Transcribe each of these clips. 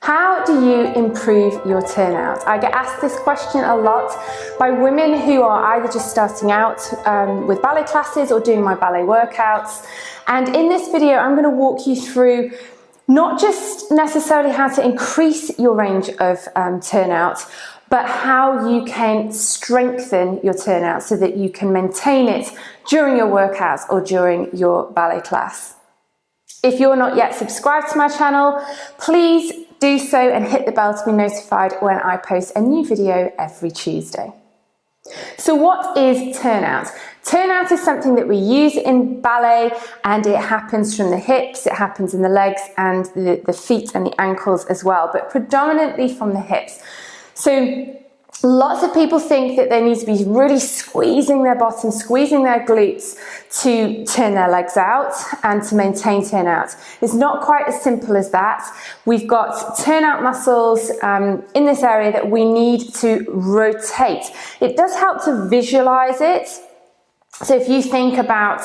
How do you improve your turnout? I get asked this question a lot by women who are either just starting out with ballet classes or doing my ballet workouts. And in this video, I'm going to walk you through not just necessarily how to increase your range of turnout, but how you can strengthen your turnout so that you can maintain it during your workouts or during your ballet class. If you're not yet subscribed to my channel, please do so and hit the bell to be notified when I post a new video every Tuesday. So what is turnout? Turnout is something that we use in ballet, and it happens from the hips, it happens in the legs and the feet and the ankles as well, but predominantly from the hips. So lots of people think that they need to be really squeezing their bottom, squeezing their glutes to turn their legs out and to maintain turnout. It's not quite as simple as that. We've got turnout muscles in this area that we need to rotate. It does help to visualize it. So if you think about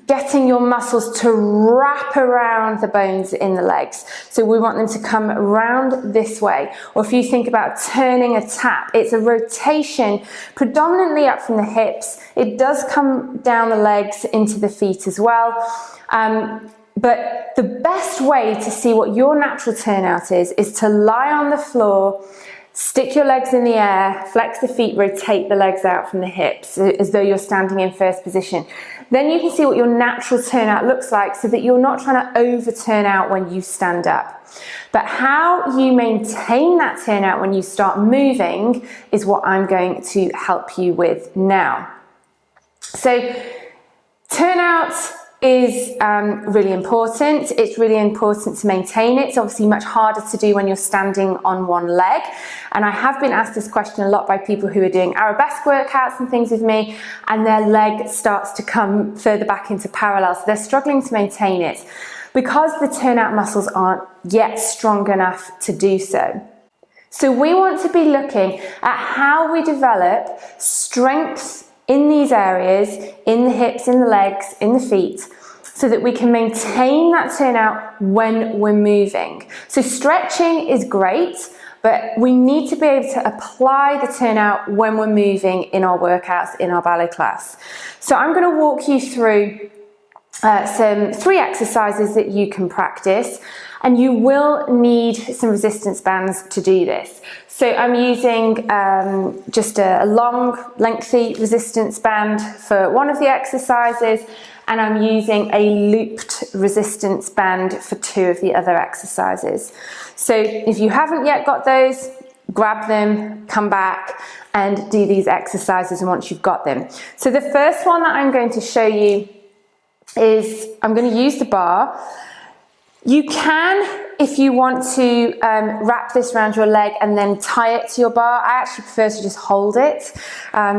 getting your muscles to wrap around the bones in the legs. So we want them to come around this way. Or if you think about turning a tap, it's a rotation predominantly up from the hips. It does come down the legs into the feet as well. But the best way to see what your natural turnout is to lie on the floor, stick your legs in the air, flex the feet, rotate the legs out from the hips as though you're standing in first position. Then you can see what your natural turnout looks like so that you're not trying to overturn out when you stand up. But how you maintain that turnout when you start moving is what I'm going to help you with now. So turnout is really important. It's really important to maintain it. It's obviously much harder to do when you're standing on one leg. And I have been asked this question a lot by people who are doing arabesque workouts and things with me, and their leg starts to come further back into parallel. So they're struggling to maintain it because the turnout muscles aren't yet strong enough to do so. So we want to be looking at how we develop strength in these areas, in the hips, in the legs, in the feet, so that we can maintain that turnout when we're moving. So stretching is great, but we need to be able to apply the turnout when we're moving in our workouts, in our ballet class. So I'm going to walk you through three exercises that you can practice, and you will need some resistance bands to do this. So I'm using just a long, lengthy resistance band for one of the exercises, and I'm using a looped resistance band for two of the other exercises. So if you haven't yet got those, grab them, come back and do these exercises once you've got them. So the first one that I'm going to show you is I'm going to use the bar. You can, if you want to, wrap this around your leg and then tie it to your bar. I actually prefer to just hold it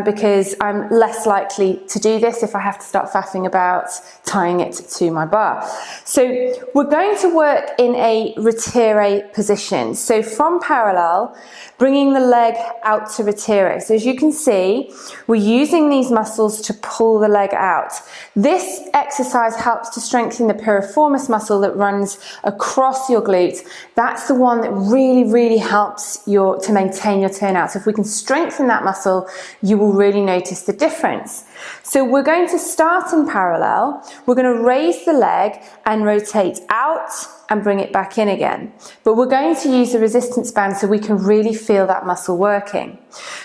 because I'm less likely to do this if I have to start faffing about tying it to my bar. So we're going to work in a retire position. So from parallel, bringing the leg out to retire. So as you can see, we're using these muscles to pull the leg out. This exercise helps to strengthen the piriformis muscle that runs across your glute. That's the one that really helps to maintain your turnout. So if we can strengthen that muscle, you will really notice the difference. So we're going to start in parallel. We're going to raise the leg and rotate out and bring it back in again. But we're going to use the resistance band so we can really feel that muscle working.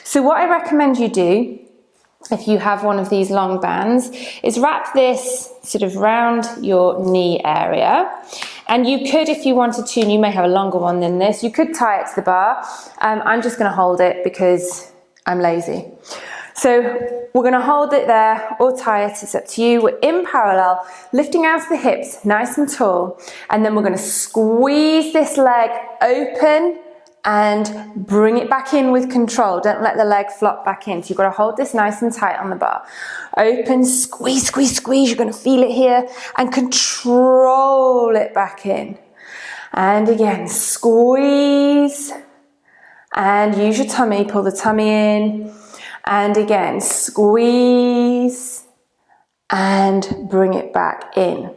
So what I recommend you do, if you have one of these long bands, is wrap this sort of round your knee area. And you could, if you wanted to, and you may have a longer one than this, you could tie it to the bar. I'm just going to hold it because I'm lazy. So we're going to hold it there or tie it, it's up to you. We're in parallel, lifting out of the hips, nice and tall. And then we're going to squeeze this leg open and bring it back in with control. Don't let the leg flop back in. So you've got to hold this nice and tight on the bar. Open, squeeze, squeeze, squeeze. You're going to feel it here and control it back in. And again, squeeze and use your tummy, pull the tummy in. And again, squeeze and bring it back in.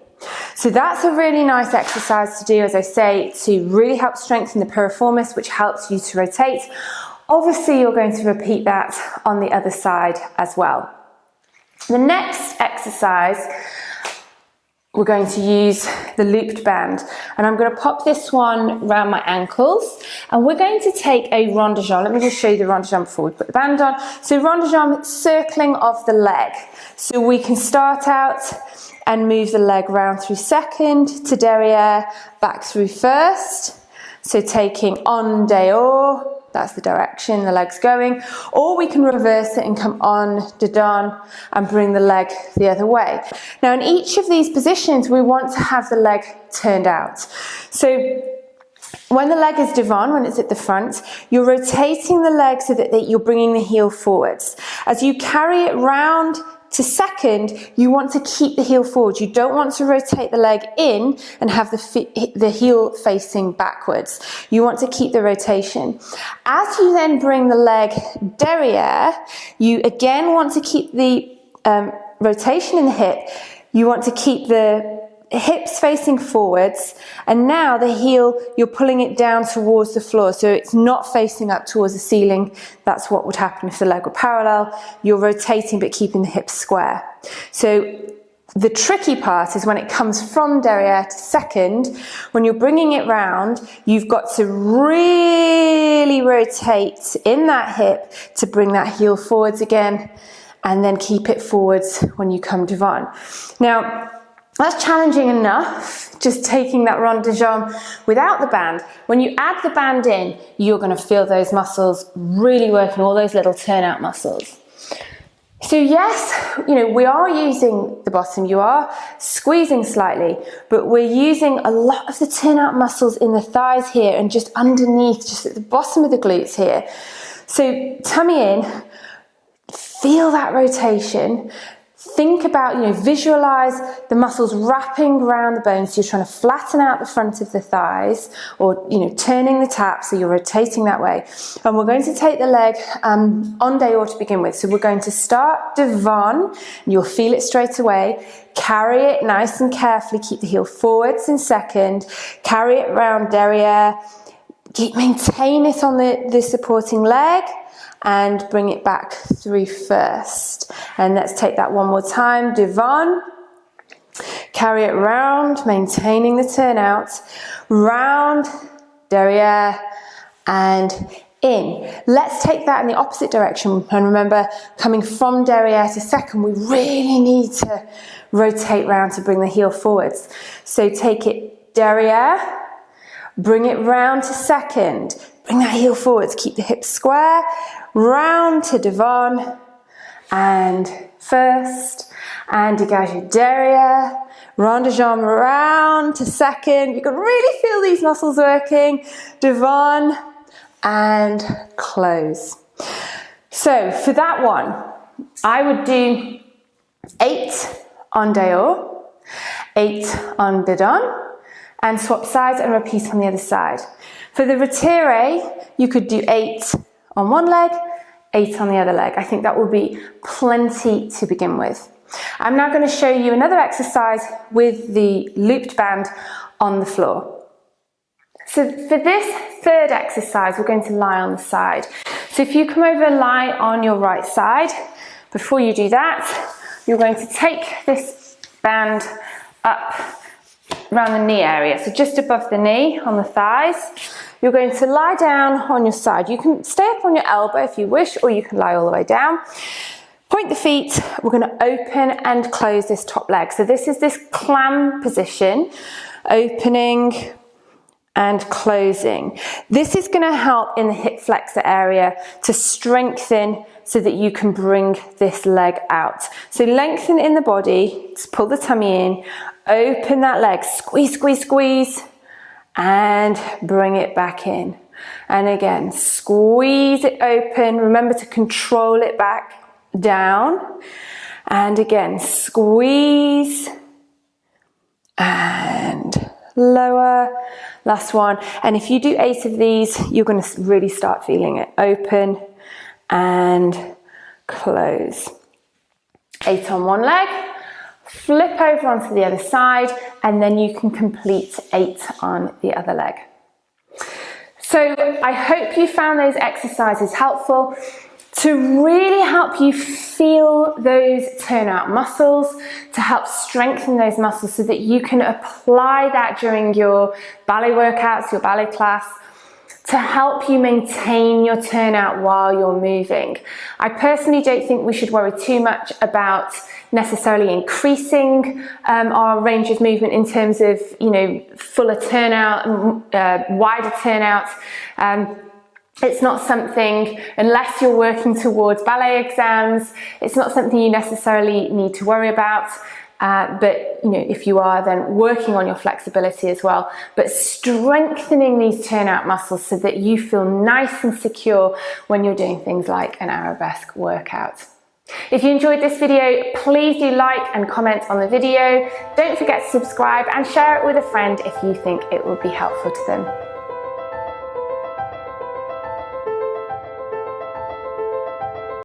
So that's a really nice exercise to do, as I say, to really help strengthen the piriformis, which helps you to rotate. Obviously, you're going to repeat that on the other side as well. The next exercise, we're going to use the looped band, and I'm going to pop this one around my ankles, and we're going to take a rond de jambe. Let me just show you the rond de jambe before we put the band on. So rond de jambe, circling of the leg. So we can start out and move the leg round through second to derrière, back through first. So taking en dehors, that's the direction the leg's going, or we can reverse it and come en dedans and bring the leg the other way. Now in each of these positions, we want to have the leg turned out. So when the leg is devant, when it's at the front, you're rotating the leg so that you're bringing the heel forwards. As you carry it round to second, you want to keep the heel forward. You don't want to rotate the leg in and have the heel facing backwards. You want to keep the rotation. As you then bring the leg derrière, you again want to keep the rotation in the hip. You want to keep the hips facing forwards, and now the heel, you're pulling it down towards the floor, so it's not facing up towards the ceiling. That's what would happen if the leg were parallel. You're rotating but keeping the hips square. So the tricky part is when it comes from derrière to second, when you're bringing it round, you've got to really rotate in that hip to bring that heel forwards again, and then keep it forwards when you come devant. Now, that's challenging enough, just taking that rond de jambe without the band. When you add the band in, you're going to feel those muscles really working, all those little turnout muscles. So yes, we are using the bottom, you are squeezing slightly, but we're using a lot of the turnout muscles in the thighs here and just underneath, just at the bottom of the glutes here. So tummy in, feel that rotation. Think about, visualize the muscles wrapping around the bones. So you're trying to flatten out the front of the thighs, or, turning the tap, so you're rotating that way. And we're going to take the leg en dehors to begin with. So we're going to start devant, and you'll feel it straight away. Carry it nice and carefully. Keep the heel forwards in second. Carry it round derrière. Maintain it on the supporting leg, and bring it back through first. And let's take that one more time. Devant, carry it round, maintaining the turnout, round, derrière, and in. Let's take that in the opposite direction. And remember, coming from derrière to second, we really need to rotate round to bring the heel forwards. So take it derrière, bring it round to second, bring that heel forwards, keep the hips square, round to devant, and first, and dégagez derrière, rond de jambe round to second. You can really feel these muscles working, devant, and close. So for that one, I would do 8 en dehors, 8 en dedans, and swap sides and repeat on the other side. For the retiré, you could do 8 on one leg, 8 on the other leg. I think that would be plenty to begin with. I'm now going to show you another exercise with the looped band on the floor. So for this third exercise, we're going to lie on the side. So if you come over and lie on your right side, before you do that, you're going to take this band up around the knee area, so just above the knee on the thighs. You're going to lie down on your side. You can stay up on your elbow if you wish, or you can lie all the way down. Point the feet. We're going to open and close this top leg. So this is this clam position, opening and closing. This is going to help in the hip flexor area to strengthen so that you can bring this leg out. So lengthen in the body, just pull the tummy in, open that leg, squeeze, squeeze, squeeze, and bring it back in. And again, squeeze it open. Remember to control it back down. And again, squeeze and lower. Last one. And if you do 8 of these, you're going to really start feeling it. Open and close. 8 on one leg, flip over onto the other side, and then you can complete 8 on the other leg. So I hope you found those exercises helpful to really help you feel those turnout muscles, to help strengthen those muscles so that you can apply that during your ballet workouts, your ballet class, to help you maintain your turnout while you're moving. I personally don't think we should worry too much about necessarily increasing our range of movement in terms of, fuller turnout, wider turnout. It's not something, unless you're working towards ballet exams, it's not something you necessarily need to worry about. But if you are, then working on your flexibility as well, but strengthening these turnout muscles so that you feel nice and secure when you're doing things like an arabesque workout. If you enjoyed this video, please do like and comment on the video. Don't forget to subscribe and share it with a friend if you think it would be helpful to them.